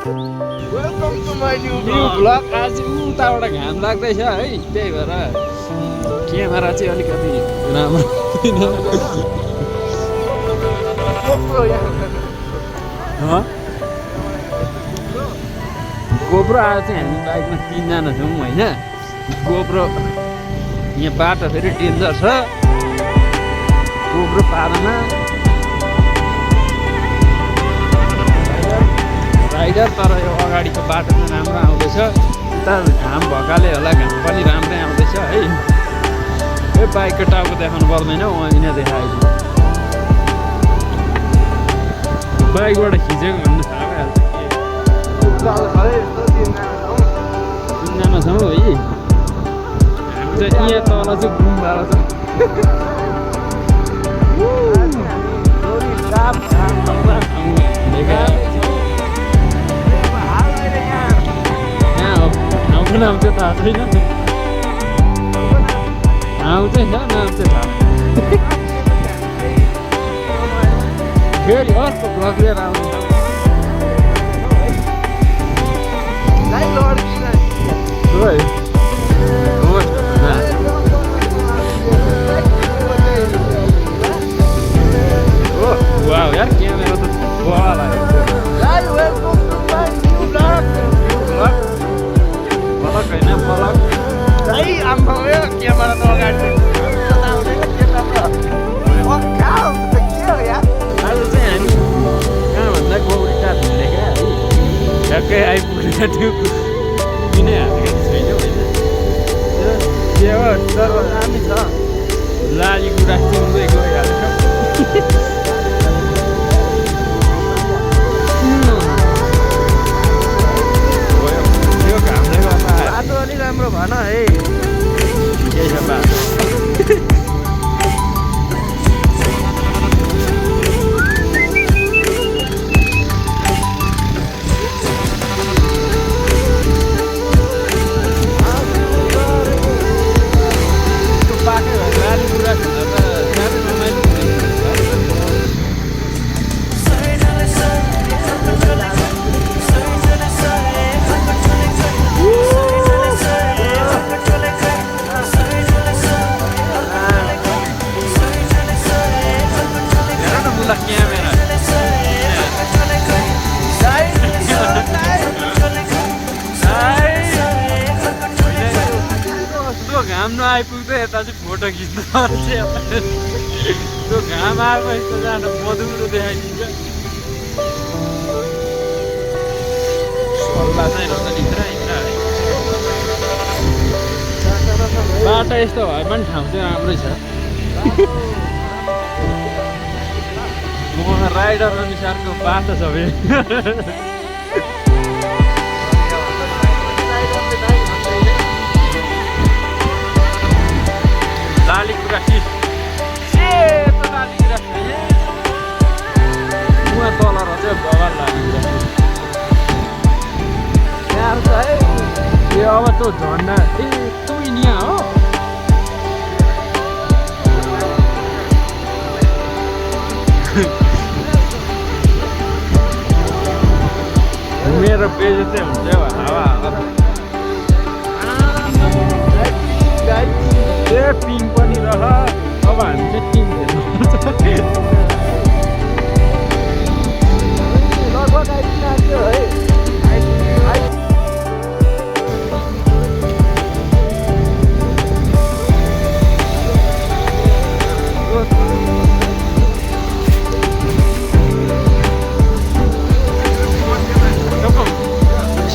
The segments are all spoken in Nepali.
Welcome to my new blog आज उताबाट घाम लाग्दैछ है त्यही भएर क्यामेरा चाहिँ अलिकति राम्रो गोप्रो आज चाहिँ हामी बाइकमा 3 जना छौँ होइन गोप्रो यहाँ बाटो फेरि डेन्जर छ गोप्रो पारमा राइडर तर यो अगाडिको बाटो चाहिँ राम्रो आउँदैछ उता घाम भएकाले होला घाम पनि राम्रै आउँदैछ है यो बाइकको टाउको देखाउनु पर्दैन यहाँ देखाएको बाइकबाट खिचेको भन्नु थाहा भइहाल्छ तिनजना छौँ है हामी चाहिँ यहाँ तल चाहिँ गुम्बामा छ ठाउँको नाम चाहिँ थाहा छैन ठाउँ चाहिँ छ नाम चाहिँ थाहा फेरि अर्को भ्लग लिएर आउँछ यार क्यामेरा त बडा लाग्यो पलक होइन पलक क्यामेरा त अगाडि आज चाहिँ हामी कहाँभन्दा गौरीटार हिँडेका है ठ्याक्कै आइपुगेका थियो किनै हालेको छैनौँ होइन के हो तर दामी छ लाली कुरा सुन्दै गइहाल्छ यो घामले गर्दा बाटो अलिक राम्रो भन है केही छ बाटो घाम नआइपुग्दै यता चाहिँ फोटो खिच्नु पर्छ त्यो घाम आएको यस्तो जानु मधुरो देखाइदिन्छ सल्लाह चाहिँ रहेछ निद्रा हिँड्रा है बाटो यस्तो भए पनि ठाउँ चाहिँ राम्रै छ म राइडर अनुसारको बाटो छ फेरि लाली गुराँस सेतो लाली गुराँस उहाँ तल रहेछ बगान लाली गुराँस यहाँ छ है ए अब त्यो झन्डा ए त्यो यहाँ हो मेरो बेइज्जती हुन्छ हावा हावा ए पिङ पनि रह अब हामी चाहिँ टिम खेल्नु लगभग आइपुग्यो है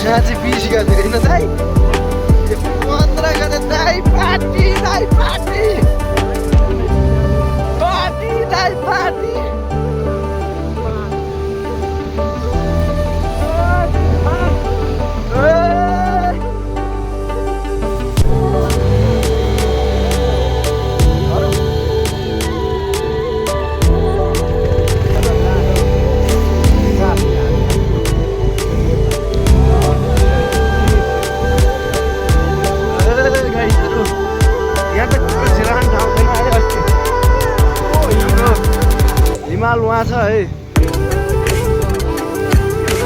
साँच्ची 20 गते होइन दाइ 15 गते दाइ पार्टी दाइ पार्टी पार्टी दाइ पार्टी यहाँ त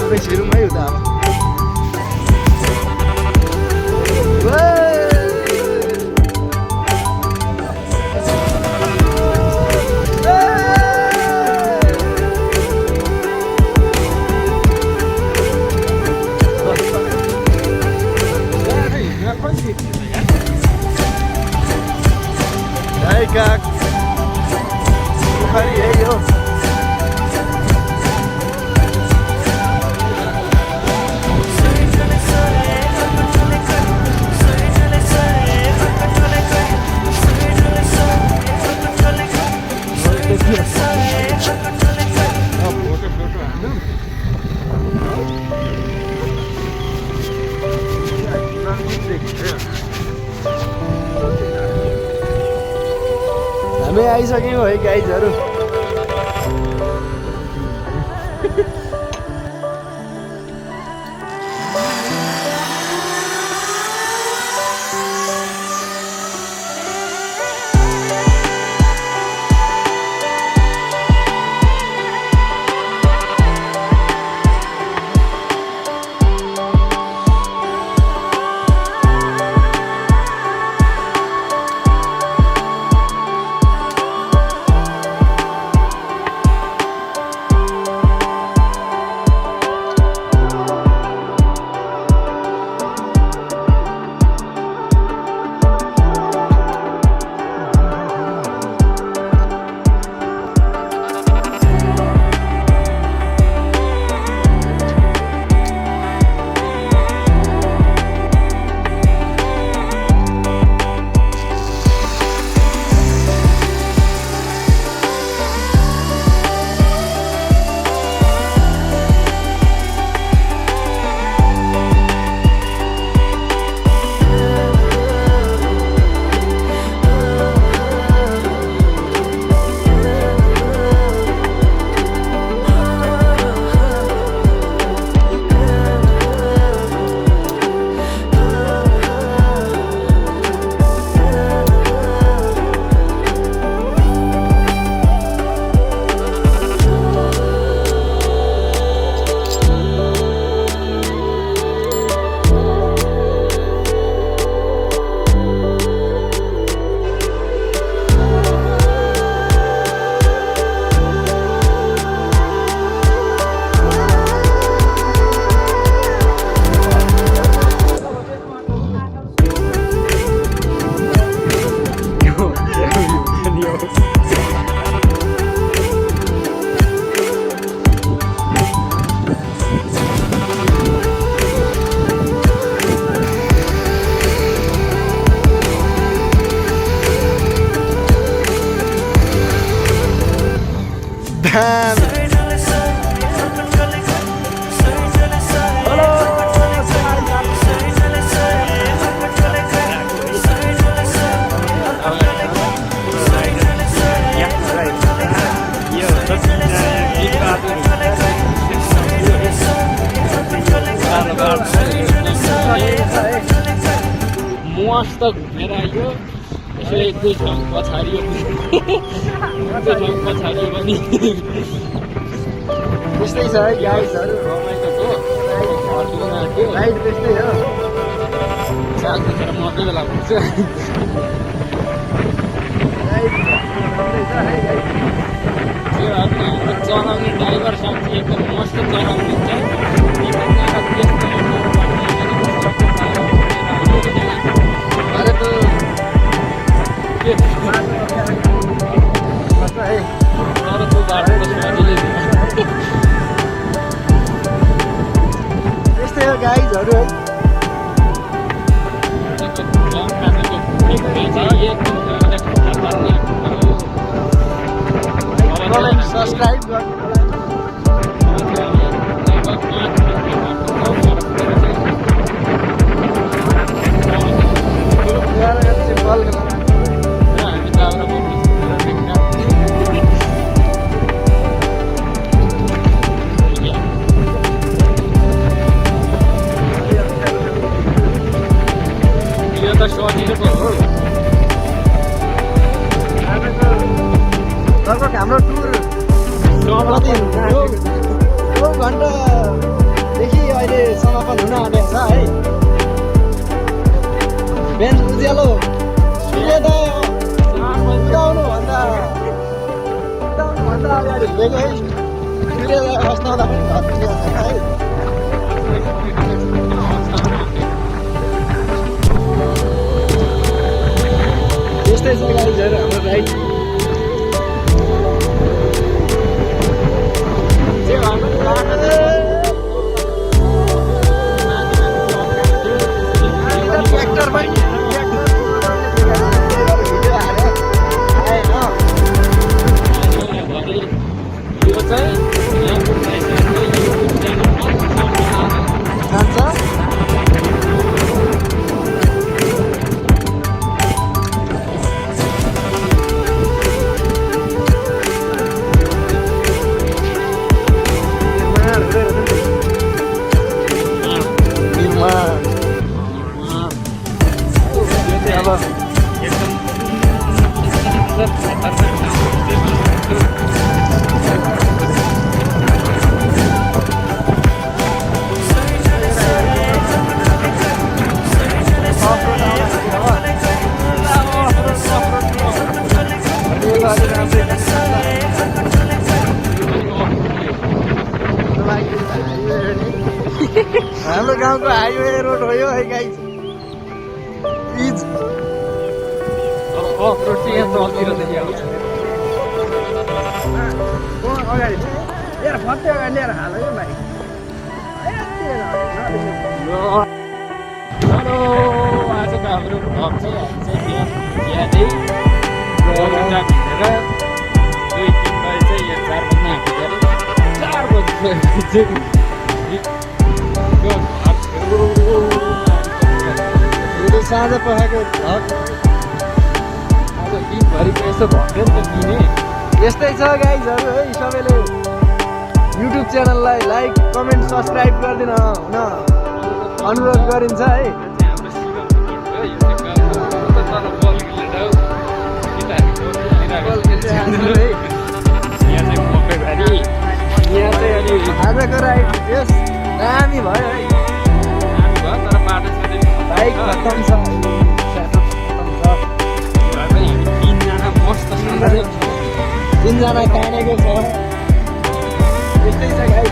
एकैछिन हेरौँ है उता अब काग पोखरी है यो हामी आइसक्यौँ है गाइजहरू मस्त घुमेर आयो यसो एक दुई ठाउँ पछाडि पनि त्यस्तै छ है गाइजहरू राइड त्यस्तै हो मकै बेला हुन्छ चलाउने ड्राइभर साथी एकदम मस्त चलाउनुहुन्छ त्यस्तै हो गाइजहरू है सब्सक्राइब गर्नु लगभग हाम्रो टुर 2 घन्टा अहिले समापन हुन आँटेको छ है। बिहान उज्यालो सूर्योदय उदाउनुभन्दा अगाडि हुँदैको है सूर्योदय अस्ताउँदा पनि घर पुगेको छैन है। त्यस्तै छ गाइजहरू हाम्रो राइड। ट्र्याक्टर पनि हाम्रो गाउँको हाइवे रोड हो यो है गाइस। प्लिज अगाडि लिएर फत्ते अगाडि लिएर हाल है भाइ। आजको हाम्रो भ्लग चाहिँ बिहानै 2-3 बजे चाहिँ यहाँ 4 बज्न आँटेको 4 बजे साँझ पखाएको भ्लग अब दिनभरिको यसो भयो नि त दिने। यस्तै छ गाइजहरू है। सबैले युट्युब च्यानललाई लाइक कमेन्ट सब्सक्राइब गरिदिन हुन अनुरोध गरिन्छ है। हाम्रो शिवमको रोड हो यो चाहिँ तर बल खेलेर यहाँ चाहिँ मकैबारी यहाँ चाहिँ अलि आजको राइड यस दामी भयो है। दामी भयो तर बाटो चाहिँ बाइक खत्तम छ, सेटअप खत्तम छ। तिनजना मस्त सुन्दर 3जना कानेको छ। यस्तै छ गाइस।